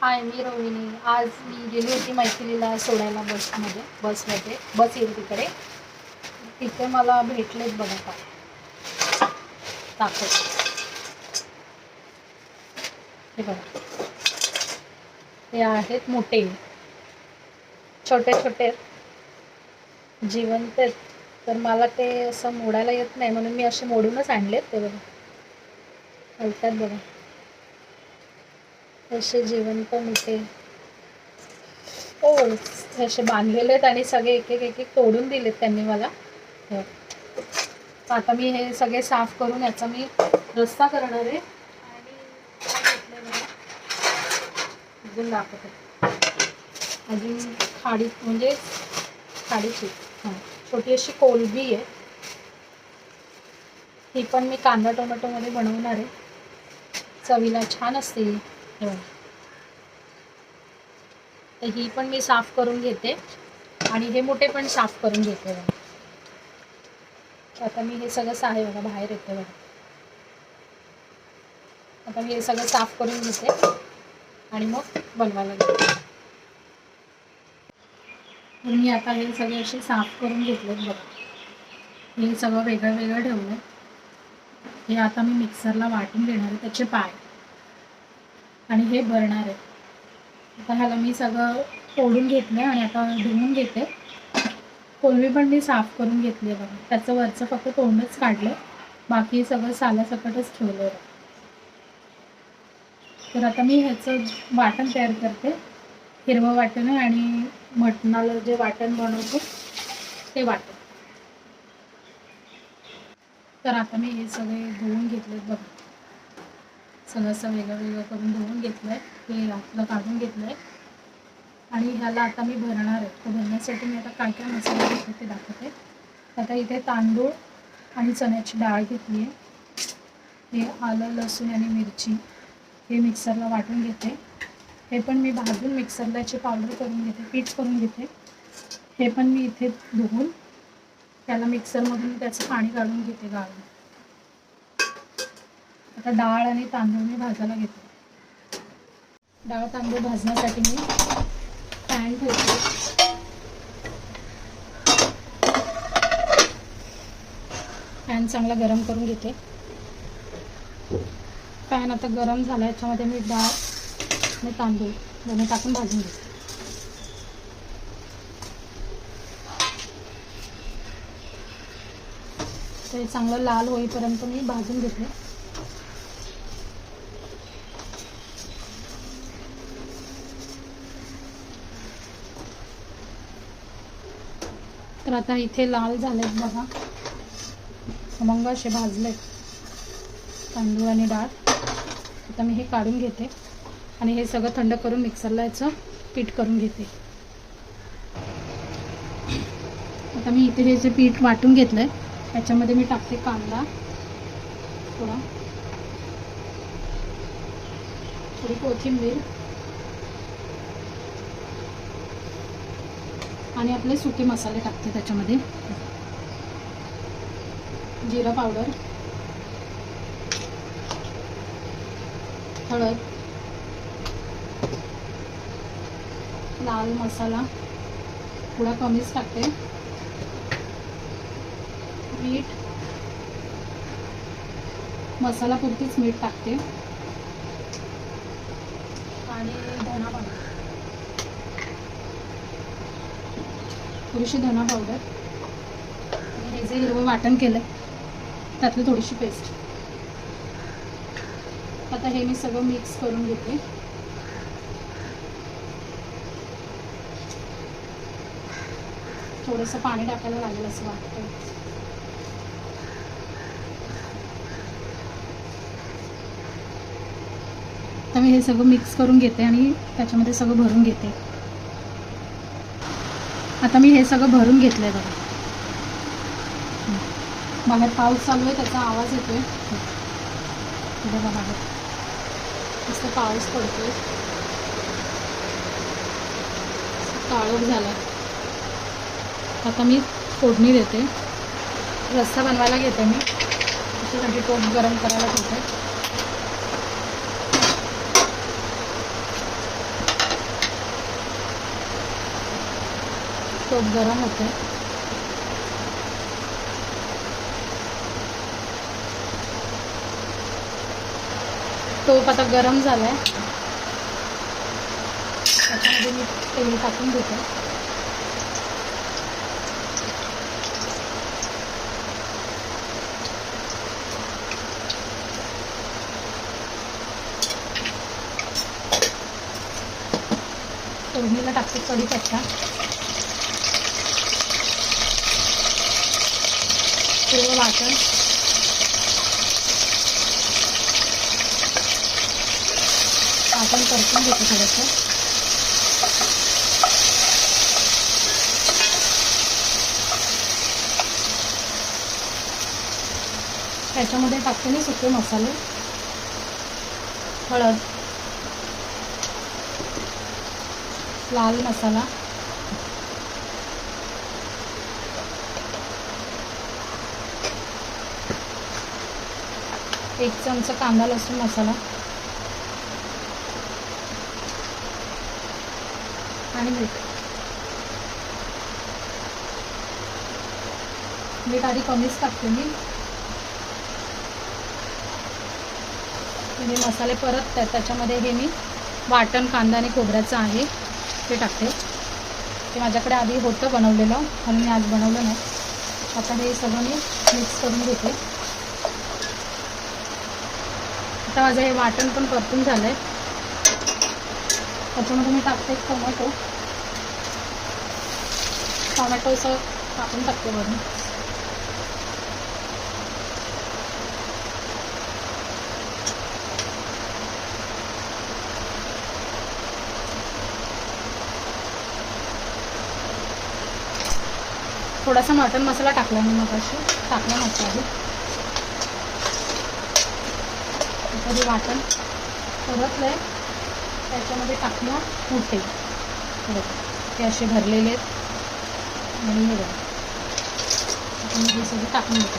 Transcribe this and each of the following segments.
हाय, मी रोहिणी. आज मी गेली होती मैथिलीला सोडायला बसमध्ये. बस येईल तिकडे. तिथे मला भेटलेत बघा काय दाखवते. हे बघा, हे आहेत मोठे, छोटे छोटे जिवंत आहेत. तर मला ते असं मोडायला येत नाही म्हणून मी असे मोडूनच आणलेत. ते बघा, हलतात बघा, असे जिवंत मोठे असे बांधलेले आहेत आणि सगळे एक एक एक एक तोडून दिलेत त्यांनी मला. आता मी हे सगळे साफ करून याचा मी रस्ता करणार आहे. आणि अजून दाखवते, अजून खाडी म्हणजे खाडीची छोटी अशी कोलबी आहे. ही पण मी कांदा टोमॅटोमध्ये बनवणार आहे. चवीला छान असते ही. तर ही पण मी साफ करून घेते आणि हे मोठे पण साफ करून घेते बघा. आता मी हे सगळं आहे बघा, बाहेर येते बघा. आता मी हे सगळं साफ करून घेते आणि मग बनवायला घेते. तर मी आता हे सगळे असे साफ करून घेतलेत बघा. हे सगळं वेगळं वेगळं ठेवलं. हे आता मी मिक्सरला वाटून घेणार आहे, त्याचे पाय, आणि हे भरणार आहे. आता ह्याला मी सगळं तोडून घेतलं आणि आता धुवून घेते. कोलबी पण मी साफ करून घेतली आहे बघा. त्याचं वरचं फक्त तोंडच काढलं, बाकी सगळं सालासकटच ठेवलं. तर आता मी ह्याचं वाटण तयार करते. हिरवं वाटण आहे आणि मटणाला जे वाटण बनवतो ते वाटण. तर आता मी हे सगळे धुवून घेतलेत बघा. सगळं असं वेगळं वेगळं करून धुवून घेतलं आहे. हे आपलं काढून घेतलं आहे आणि ह्याला आता मी भरणार आहे. तर भरण्यासाठी मी आता काय काय मसाले घेतले ते दाखवते. आता इथे तांदूळ आणि चण्याची डाळ घेतली आहे. हे आलं, लसूण आणि मिरची हे मिक्सरला वाटून घेते. हे पण मी भाजून मिक्सरला याची पावडर करून घेते, पीठ करून घेते. हे पण मी इथे धुवून त्याला मिक्सरमधून त्याचं पाणी काढून घेते गाळून. आता डाळ आणि तांदूळ मी भाजायला घेते. डाळ तांदूळ भाजण्यासाठी मी पॅन ठेवते. पॅन चांगला गरम करून घेते. पॅन आता गरम झाला, याच्यामध्ये मी डाळ आणि तांदूळ दोन्ही टाकून भाजून घेते. ते चांगलं लाल होईपर्यंत मी भाजून घेते. तर आता इथे लाल झालेत बघा, खमंग असे भाजलेत तांदूळ आणि डाळ. आता मी हे काढून घेते आणि हे सगळं थंड करून मिक्सरला याचं पीठ करून घेते. आता मी इथे हे जे पीठ वाटून घेतलं आहे त्याच्यामध्ये मी टाकते कांदा थोडी कोथिंबीर आणि आपले सुके मसाले टाकते. त्याच्यामध्ये जिरा पावडर, हळद, लाल मसाला थोडा कमीच टाकते, मीठ, मसाला पुरतीच मीठ टाकते आणि धना पावडर, थोडीशी धना पावडर आणि हे जे हिरवं वाटण केलं त्यातली थोडीशी पेस्ट. आता हे मी सगळं मिक्स करून घेते. थोडंसं पाणी टाकायला लागेल असं वाटतं. आता मी हे सगळं मिक्स करून घेते आणि त्याच्यामध्ये सगळं भरून घेते. आता मी हे सगळं भरून घेतलंय बघा. बाहेर पाऊस चालू आहे, त्याचा आवाज येतोय बघा. बाहेर मस्त पाऊस पडतोय, काळोख झाला. आता मी फोडणी देते. रस्सा बनवायला घेते मी. त्याच्यासाठी टोप गरम करायला घेते. तोप गरम होते. तोप आता गरम झाला आहे. त्याच्यामध्ये मी तेल टाकून घेते. फोडणीला टाकते कढीपत्ता, हिरवं वाटण, वाटण परतून घेते थोडंसं. त्याच्यामध्ये टाकते मी सुके मसाले, हळद, लाल मसाला, एक चमचा कांदा लसूण मसाला आणि मीठ. मीठ आधी कमीच टाकते मी. हे मसाले परत त्याच्यामध्ये हे मी वाटण कांदा आणि खोबऱ्याचं आहे ते टाकते. ते माझ्याकडे आधी होतं बनवलेलं म्हणून मी आज बनवलं नाही. आता हे सगळं मी मिक्स करून घेते. आता माझं हे वाटण पण परतून झालं आहे. त्याच्यामध्ये मी टाकते टोमॅटोचं कापून टाकते वरून. थोडासा मटन मसाला टाकला मी मगाशी, टाकला नव्हता आधी. आता वाटण परतलं आहे, त्याच्यामध्ये टाकलं मोठे ते असे भरलेले आहेत आणि हे बघा आपण हे सगळं टाकून घेतो.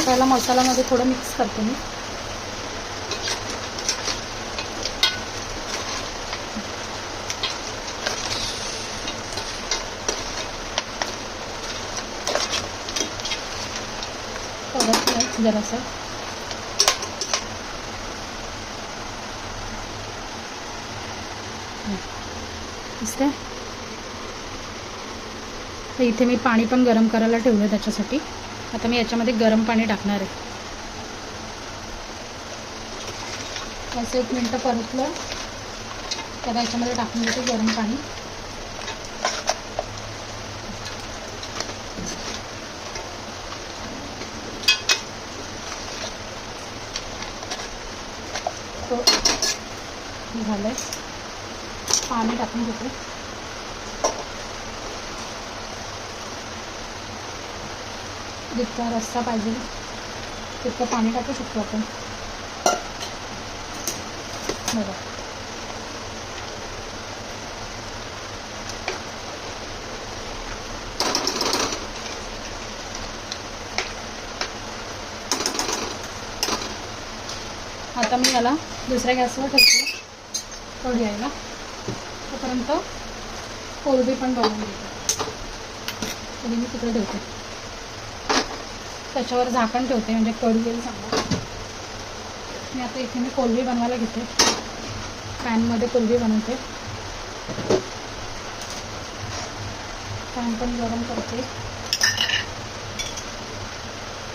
पहिला मसाल्यामध्ये थोडं मिक्स करते मी. जरासं दिसतंय. तर इथे मी पाणी पण गरम करायला ठेवलं त्याच्यासाठी. आता मी याच्यामध्ये गरम पाणी टाकणार आहे. असं 1 मिनटं परतलं तर याच्यामध्ये टाकून देते गरम पाणी. झालंय, पाणी टाकून घेते. जितका रस्सा पाहिजे तितकं पाणी टाकू शकतो आपण. बघा आता मी याला दुसऱ्या गॅसवर ठेवते कढी यायला. तोपर्यंत कोलबी पण बनवून घेते. तरी मी तिकडे ठेवते, त्याच्यावर झाकण ठेवते म्हणजे कढी येईल चांगला. मी आता इथे मी कोलबी बनवायला घेते. पॅनमध्ये कोलबी बनवते. पॅन पण गरम करते.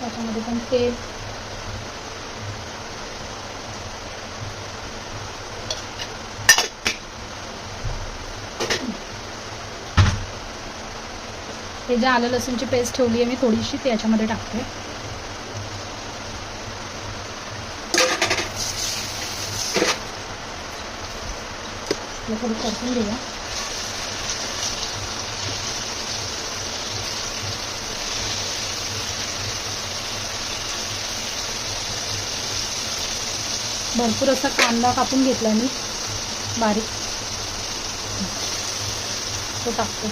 त्याच्यामध्ये पण तेल, हे जे आलं लसूणची पेस्ट ठेवली आहे मी थोडीशी, ती याच्यामध्ये टाकते. थोडी परतून घेऊया. भरपूर असा कांदा कापून घेतला मी बारीक, तो टाकते.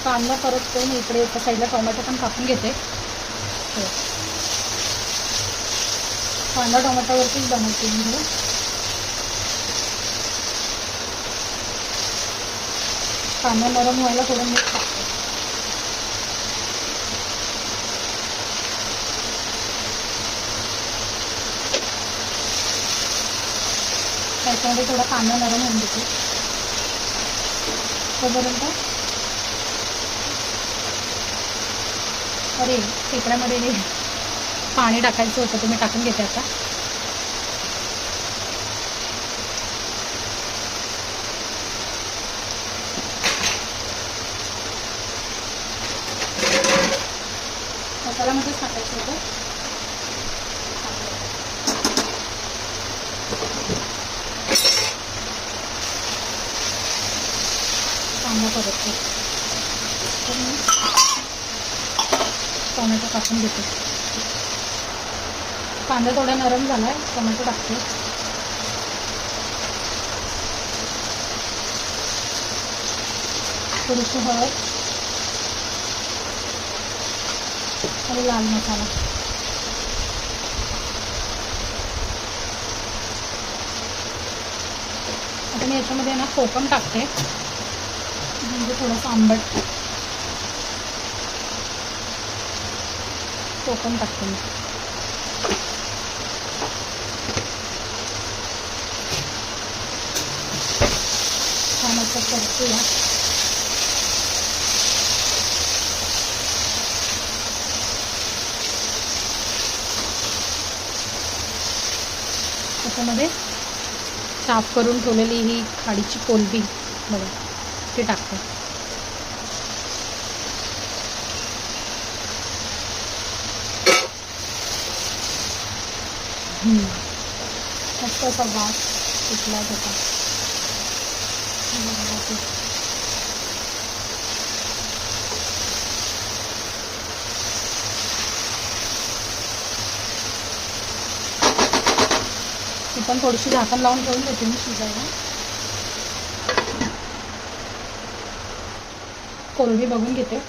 कांदा परततो मी इकडे एका साईडला टोमॅटो पण कापून घेते. कांदा टोमॅटोवरतीच बनवते मी. कांदा नरम व्हायला थोडं मीठ टाकते. त्याच्यामध्ये थोडा कांदा नरम होऊन देते तोपर्यंत. अरे खेकड्यामध्ये पाणी टाकायचं होतं, तुम्ही टाकून घेते आता. मसाल्यामध्येच टाकायचं होतं. कांदा परततो तर मी टोमॅटो टाकून घेते. कांदा थोडा नरम झाला आहे, टोमॅटो टाकते. थोडीशी हळद आणि लाल मसाला. आता मी याच्यामध्ये ना कोकम टाकते, म्हणजे थोडंसं आंबट कोकम टाकते मी. छान असं परतूया. त्याच्यामध्ये साफ करून ठेवलेली ही खाडीची कोलंबी बघा ती टाकते. मस्त असा वास सुटला त्याचा. ती पण थोडीशी झाकण लावून ठेवून देते मी शिजायला. कोलंबी बघून घेते.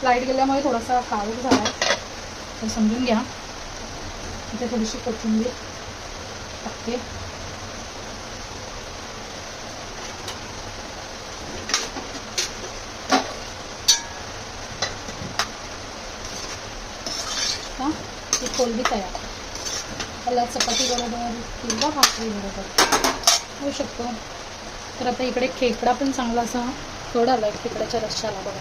लाईट गेल्यामुळे थोडासा काळोख झाला आहे तर समजून घ्या. इथे थोडीशी कोथिंबीर टाकते. ही कोलंबी तयार. त्याला चपाती बरोबर किंवा भाकरी बरोबर होऊ शकतो. तर आता इकडे खेकडा पण चांगला असा थोडा आला आहे खेकड्याच्या रश्श्याला बघा.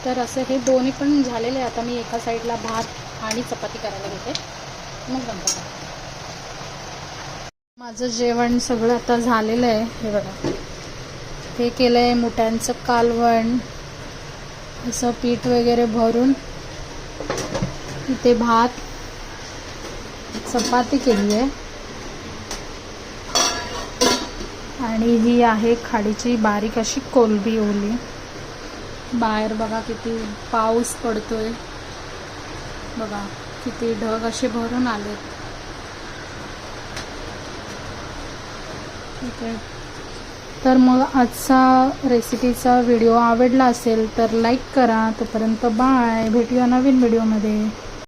तर असं हे दोन्ही पण झालेले. आता मी एका साईडला भात आणि चपाती करायला घेते, मग नंतर माझं जेवण सगळं आता झालेलं आहे. हे बघा हे केलं आहे मुट्यांचं कालवण, असं पीठ वगैरे भरून. इथे भात चपाती केली आहे आणि ही आहे खाडीची बारीक अशी कोलंबी ओली. बाहेर बघा किती पाऊस पडतोय, बघा किती ढग असे भरून आलेत. ठीक आहे, तर मग आजचा रेसिपीचा व्हिडिओ आवडला असेल तर लाईक करा. तोपर्यंत बाय, भेटूया नवीन व्हिडिओमध्ये.